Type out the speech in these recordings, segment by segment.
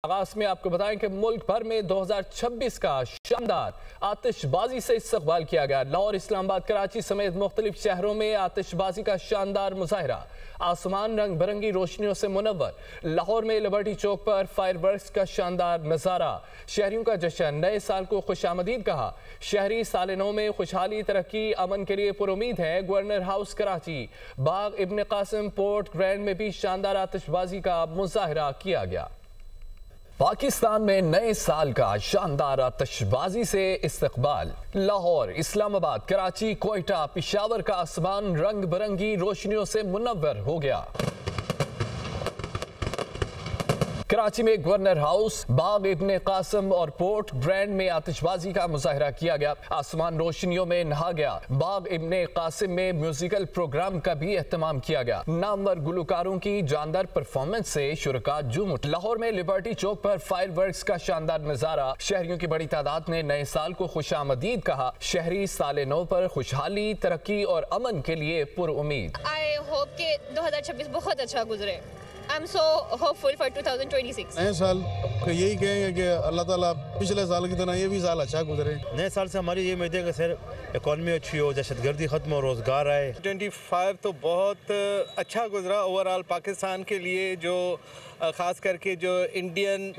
आगाज में आपको बताएं कि मुल्क भर में 2026 का शानदार आतिशबाजी से इस्तकबाल किया गया। लाहौर, इस्लामाबाद, कराची समेत मुख्तलिफ शहरों में आतिशबाजी का शानदार मुजाहिरा। आसमान रंग बिरंगी रोशनियों से मुनव्वर। लाहौर में लिबर्टी चौक पर फायरवर्क्स का शानदार नजारा। शहरियों का जश्न, नए साल को खुशामदीद कहा। शहरी साल नौ में खुशहाली, तरक्की, अमन के लिए पुरुमीद है। गवर्नर हाउस कराची, बाग इब्न कासिम, पोर्ट ग्रैंड में भी शानदार आतिशबाजी का मुजाहिरा किया गया। पाकिस्तान में नए साल का शानदार आतिशबाजी से इस्तकबाल। लाहौर, इस्लामाबाद, कराची, कोयटा, पेशावर का आसमान रंग बिरंगी रोशनियों से मुनव्वर हो गया। कराची में गवर्नर हाउस, बाग इब्न कासिम और पोर्ट ग्रैंड में आतिशबाजी का मुजाहिरा किया गया। आसमान रोशनियों में नहा गया। बाग इब्न कासिम में म्यूजिकल प्रोग्राम का भी एहतमाम किया गया। नामवर गुलकारों की जानदार परफॉर्मेंस से शुरका झूम उठे। लाहौर में लिबर्टी चौक पर फायरवर्क्स का शानदार नजारा। शहरियों की बड़ी तादाद ने नए साल को खुशामदीद कहा। शहरी साल नौ पर खुशहाली, तरक्की और अमन के लिए पुरुमीद। आई होप के 2026 बहुत अच्छा गुजरे। I'm so hopeful for 2026. नए साल को यही कहेंगे कि अल्लाह ताला पिछले साल की तरह ये भी साल अच्छा गुजरे। नए साल से हमारी ये उम्मीद है कि सर इकॉनमी अच्छी हो, दहशतगर्दी खत्म हो, रोजगार आए। 25 तो बहुत अच्छा गुजरा ओवरऑल पाकिस्तान के लिए, जो ख़ास करके जो इंडियन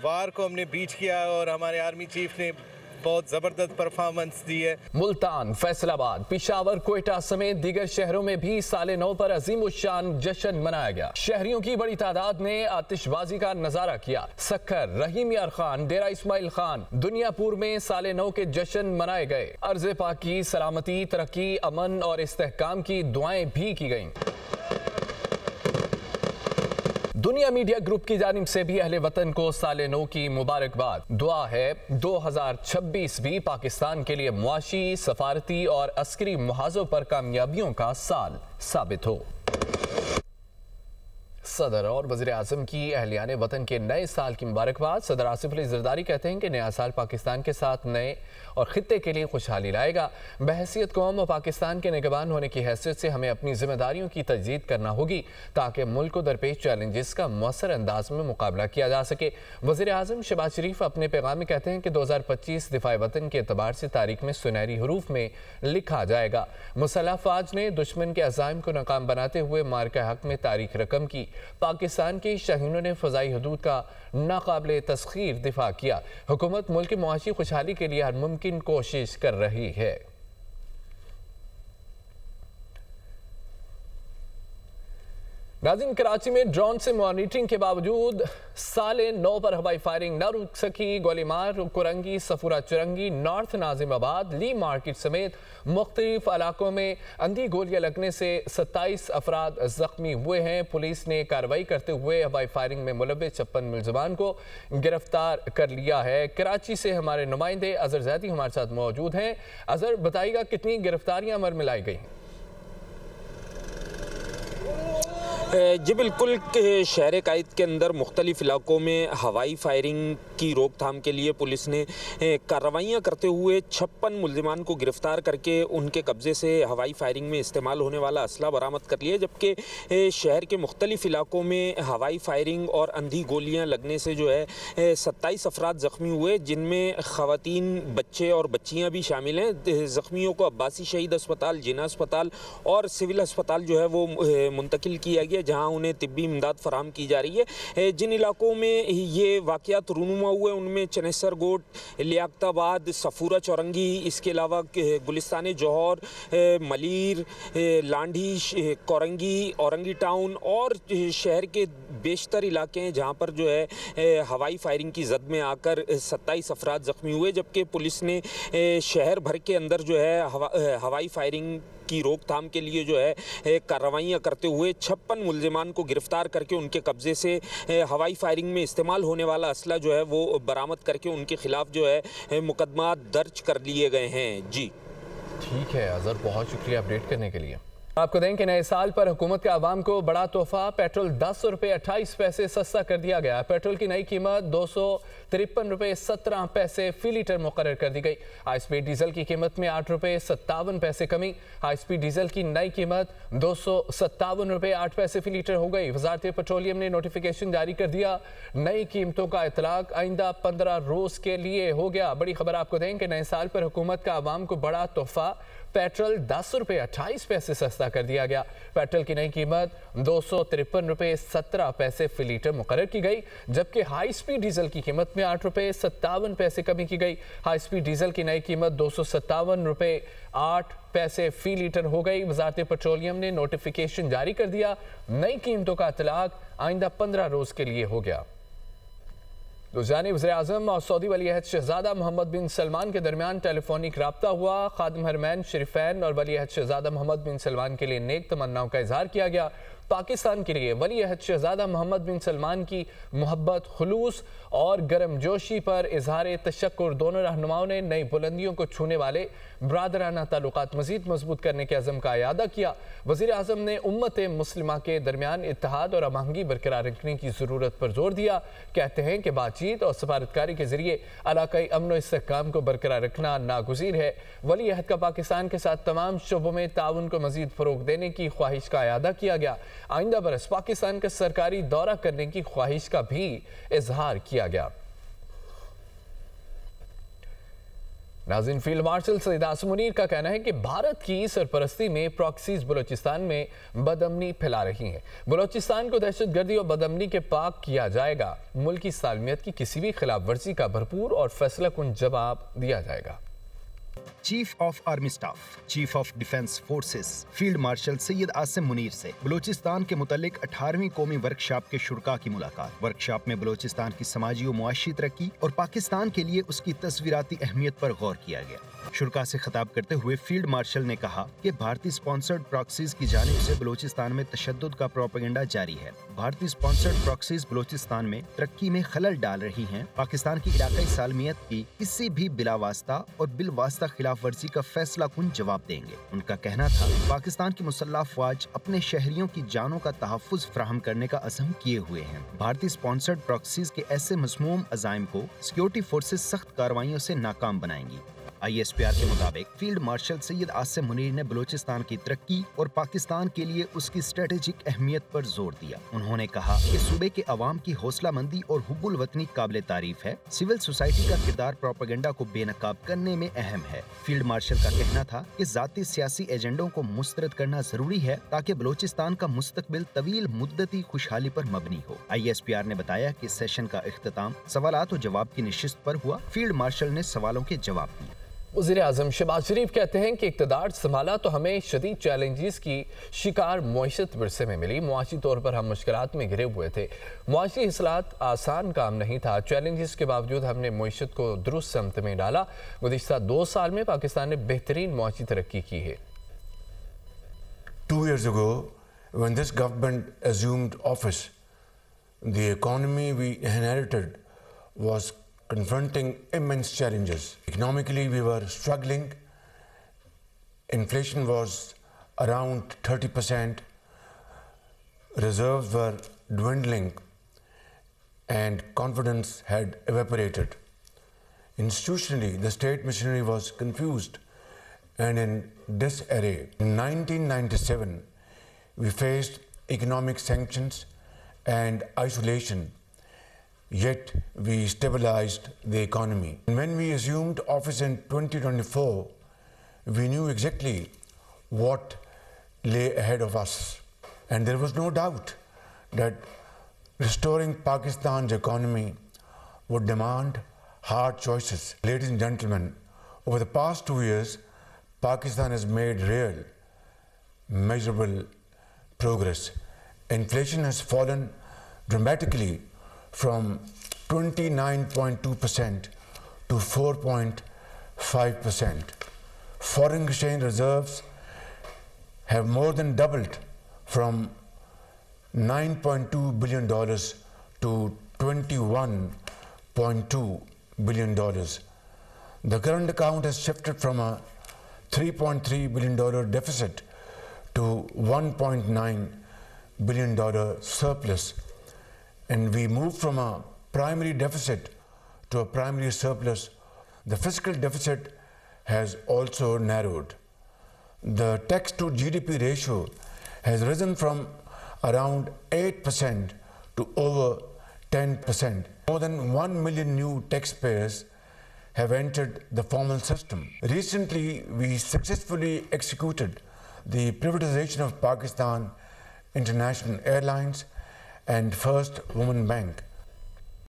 वार को हमने बीट किया और हमारे आर्मी चीफ ने बहुत ज़बरदस्त परफॉर्मेंस दी है। मुल्तान, फैसलाबाद, पेशावर, कोयटा समेत दीगर शहरों में भी साल नौ पर अजीमुशान जश्न मनाया गया। शहरियों की बड़ी तादाद ने आतिशबाजी का नजारा किया। सक्खर, रहीम यार खान, डेरा इस्माइल खान, दुनियापुर में साल नौ के जश्न मनाए गए। अर्ज़ पाकी, सलामती, तरक्की, अमन और इस्तेहकाम की दुआएं भी की गईं। दुनिया मीडिया ग्रुप की जानिब से भी अहले वतन को साल नौ की मुबारकबाद। दुआ है 2026 भी पाकिस्तान के लिए मुआशी, सफारती और अस्करी मुहाजों पर कामयाबियों का साल साबित हो। सदर और वज़ीर आज़म की अहलियाने वतन के नए साल की मुबारकबाद। सदर आसिफ अली ज़रदारी कहते हैं कि नया साल पाकिस्तान के साथ नए और ख़ित्ते के लिए खुशहाली लाएगा। बहैसियत कौम और पाकिस्तान के निगहबान होने की हैसियत से हमें अपनी जिम्मेदारियों की तजदीद करना होगी ताकि मुल्क को दरपेश चैलेंजेस का मौसर अंदाज में मुकाबला किया जा सके। वज़ीर आज़म शहबाज शरीफ अपने पैगाम में कहते हैं कि 2025 दिफाए वतन के एतबार से तारीख में सुनहरी हरूफ में लिखा जाएगा। मुसल्लह फ़ौज ने दुश्मन के अज़ाइम को नाकाम बनाते हुए मार्का हक में तारीख रकम की। पाकिस्तान के शहीनों ने फ़ज़ाई हदूद का नाकाबिले तस्खीर दिफा किया। हुकूमत मुल्क की मुआशी खुशहाली के लिए हर मुमकिन कोशिश कर रही है। नाज़रीन, कराची में ड्रोन से मॉनिटरिंग के बावजूद साल नौ पर हवाई फायरिंग न रुक सकी। गोलीमार, कुरंगी, सफूरा चुरंगी, नॉर्थ नाजिमाबाद, ली मार्केट समेत मुख्तलिफ इलाकों में अंधी गोलियां लगने से 27 अफराद जख्मी हुए हैं। पुलिस ने कार्रवाई करते हुए हवाई फायरिंग में मुलव्वस 56 मुलजमान को गिरफ्तार कर लिया है। कराची से हमारे नुमाइंदे अजहर जैदी हमारे साथ मौजूद हैं। अजहर, बताइएगा कितनी गिरफ्तारियां अमल में लाई गई? जी बिल्कुल, शहर कायद के अंदर मुख्तलिफ इलाकों में हवाई फायरिंग की रोकथाम के लिए पुलिस ने कार्रवाइयाँ करते हुए 56 मुलजिमान को गिरफ्तार करके उनके कब्ज़े से हवाई फायरिंग में इस्तेमाल होने वाला असला बरामद कर लिया। जबकि शहर के मुख्तलिफ इलाकों में हवाई फायरिंग और अंधी गोलियाँ लगने से जो है 27 अफराद ज़ख्मी हुए, जिनमें ख़वातीन, बच्चे और बच्चियाँ भी शामिल हैं। ज़ख्मियों को अब्बासी शहीद अस्पताल, जिना अस्पताल और सिविल अस्पताल जो है वो मुंतकिल किया गया, जहां उन्हें तिब्बी इमदाद फराहम की जा रही है। जिन इलाकों में ये वाक़यात रूनुमा हुए उनमें चनेसर गोट, लियाकताबाद, सफूरा चौरंगी, इसके अलावा गुलिस्तान जौहर, मलीर, लांडी, कोरंगी, औरंगी टाउन और शहर के बेशतर इलाके हैं जहाँ पर जो है हवाई फायरिंग की जद में आकर 27 अफराद ज़ख्मी हुए। जबकि पुलिस ने शहर भर के अंदर जो है हवाई फायरिंग की रोकथाम के लिए जो है कार्रवाइयाँ करते हुए 56 मुलजिमान को गिरफ्तार करके उनके कब्ज़े से हवाई फायरिंग में इस्तेमाल होने वाला असला जो है वो बरामद करके उनके खिलाफ जो है मुकदमा दर्ज कर लिए गए हैं। जी ठीक है अजहर, बहुत शुक्रिया अपडेट करने के लिए। आपको दें कि नए साल पर हुकूमत के आवाम को बड़ा तोहफा, पेट्रोल 10 रुपये 28 पैसे सस्ता कर दिया गया। पेट्रोल की नई कीमत 253 रुपये 17 पैसे फी लीटर मुकर्रर कर दी गई। हाई स्पीड डीजल की कीमत में 8 रुपये 57 पैसे कमी। हाई स्पीड डीजल की नई कीमत 257 रुपये 8 पैसे फी लीटर हो गई। वजारत पेट्रोलियम ने नोटिफिकेशन जारी कर दिया, नई कीमतों का इतलाक आइंदा 15 रोज के लिए हो गया। बड़ी खबर आपको दें कि नए साल पर हुकूमत का आवाम को बड़ा तोहफा, पेट्रोल 10 रुपये 28 पैसे सस्ता कर दिया गया। पेट्रोल की नई कीमत 253 रुपये 17 पैसे फी लीटर मुकर्रर की गई, जबकि हाई स्पीड डीजल की कीमत में 8 रुपये 57 पैसे कमी की गई। हाई स्पीड डीजल की नई कीमत 257 रुपये 8 पैसे फी लीटर हो गई। वजारत पेट्रोलियम ने नोटिफिकेशन जारी कर दिया, नई कीमतों का इतलाक आइंदा 15 रोज के लिए हो गया। जानिब वज़ीर-ए-आज़म और सऊदी वली अहद शहजादा मोहम्मद बिन सलमान के दरमियान टेलीफोनिक रब्ता हुआ। खादिम हरमैन शरीफैन और वली अहद शहजादा मोहम्मद बिन सलमान के लिए नेक तमन्नाओं का इजहार किया गया। पाकिस्तान के लिए वली अहद शहजादा मोहम्मद बिन सलमान की मोहब्बत, खुलूस और गर्मजोशी पर इजहार तशक्कुर दोनों रहनुमाओं ने नई बुलंदियों को छूने वाले बरादराना ताल्लुकात मजीद मजबूत करने के अज़म का इयादा किया। वज़ीर आज़म ने उम्मत मुस्लिमा के दरमियान इत्तेहाद और हमआहंगी बरकरार रखने की ज़रूरत पर जोर दिया। कहते हैं कि बातचीत और सफारतकारी के जरिए इलाकाई अमन और इस्तेहकाम को बरकरार रखना नागुज़ीर है। वली अहद का पाकिस्तान के साथ तमाम शोबों में ताउन को मजीद फ़रोग देने की ख्वाहिश का इयादा किया गया। आइंदा बरस पाकिस्तान का सरकारी दौरा करने की ख्वाहिश का भी इजहार किया गया। नाज़रीन, फील्ड मार्शल सईद आसिम मुनीर का कहना है कि भारत की सरपरस्ती में प्रॉक्सीज बलोचिस्तान में बदअमनी फैला रही हैं। बलोचिस्तान को दहशतगर्दी और बदअमनी के पाक किया जाएगा। मुल्क की सालमियत की किसी भी खिलाफ वर्जी का भरपूर और फैसलाकुन जवाब दिया जाएगा। Chief of army staff, chief of defence forces field marshal Syed Asim Munir से बलोचिस्तान के मुतालिक 18वीं कौमी वर्कशॉप के शुरका की मुलाकात। वर्कशॉप में बलोचिस्तान की समाजी और मुआशी तरक्की और पाकिस्तान के लिए उसकी तस्वीराती अहमियत पर गौर किया गया। शुरका से खिताब करते हुए फील्ड मार्शल ने कहा कि भारतीय स्पॉन्सर्ड प्रॉक्सीज की जानिब से बलोचिस्तान में तशद्दुद का प्रोपेगेंडा जारी है। भारतीय स्पॉन्सर्ड प्रॉक्सीज बलोचिस्तान में तरक्की में खलल डाल रही हैं। पाकिस्तान की इलाकाई सालमियत की किसी भी बिलावास्ता और बिलवास्ता खिलाफ वर्जी का फैसला कुन जवाब देंगे। उनका कहना था, पाकिस्तान की मुसल्लह अफवाज अपने शहरियों की जानों का तहफ़्फ़ुज़ फराहम करने का अज़म किए हुए हैं। भारतीय स्पॉन्सर्ड प्रॉक्सीज के ऐसे मज़मूम अज़ाइम को सिक्योरिटी फोर्सेस सख्त कार्रवाइयों से नाकाम बनाएंगी। ISPR के मुताबिक फील्ड मार्शल सैयद आसिम मुनीर ने बलोचिस्तान की तरक्की और पाकिस्तान के लिए उसकी स्ट्रेटेजिक अहमियत पर जोर दिया। उन्होंने कहा कि सूबे के अवाम की हौसला मंदी और हुब्बुल वतनी काबिल तारीफ है। सिविल सोसाइटी का किरदार प्रोपेगेंडा को बेनकाब करने में अहम है। फील्ड मार्शल का कहना था कि जाती सियासी एजेंडों को मुस्तरद करना जरूरी है ताकि बलोचिस्तान का मुस्तकबिल तवील मुद्दती खुशहाली पर मबनी हो। ISPR ने बताया कि सेशन का इख्तिताम सवालात और जवाब की नशिस्त पर हुआ। फील्ड मार्शल ने सवालों के जवाब दिए। वज़ीर-ए-आज़म शहबाज शरीफ कहते हैं कि इक़्तिदार संभाला तो हमें शदीद चैलेंजेस की शिकार मईशत विरसे में मिली। मुआशी तौर पर हम मुश्किलात में घिरे हुए थे। मुआशी इस्लाहत आसान काम नहीं था। चैलेंजेस के बावजूद हमने मईशत को दुरुस्त समत में डाला। गुज़िश्ता 2 साल में पाकिस्तान ने बेहतरीन मुआशी तरक्की की है। 2 years ago, when this government assumed office, the economy we inherited was confronting immense challenges. Economically, we were struggling. Inflation was around 30%. Reserves were dwindling and confidence had evaporated. Institutionally, the state machinery was confused and in disarray. In 1997, we faced economic sanctions and isolation. Yet we stabilized the economy. And when we assumed office in 2024, we knew exactly what lay ahead of us. And there was no doubt that restoring Pakistan's economy would demand hard choices. Ladies and gentlemen, over the past 2 years, Pakistan has made real, measurable progress. Inflation has fallen dramatically from 29.2% to 4.5%. Foreign exchange reserves have more than doubled from $9.2 billion to $21.2 billion. The current account has shifted from a $3.3 billion deficit to $1.9 billion surplus, and we moved from a primary deficit to a primary surplus. The fiscal deficit has also narrowed. The tax to GDP ratio has risen from around 8% to over 10%. More than 1 million new taxpayers have entered the formal system. Recently, we successfully executed the privatization of Pakistan International Airlines and First Women Bank.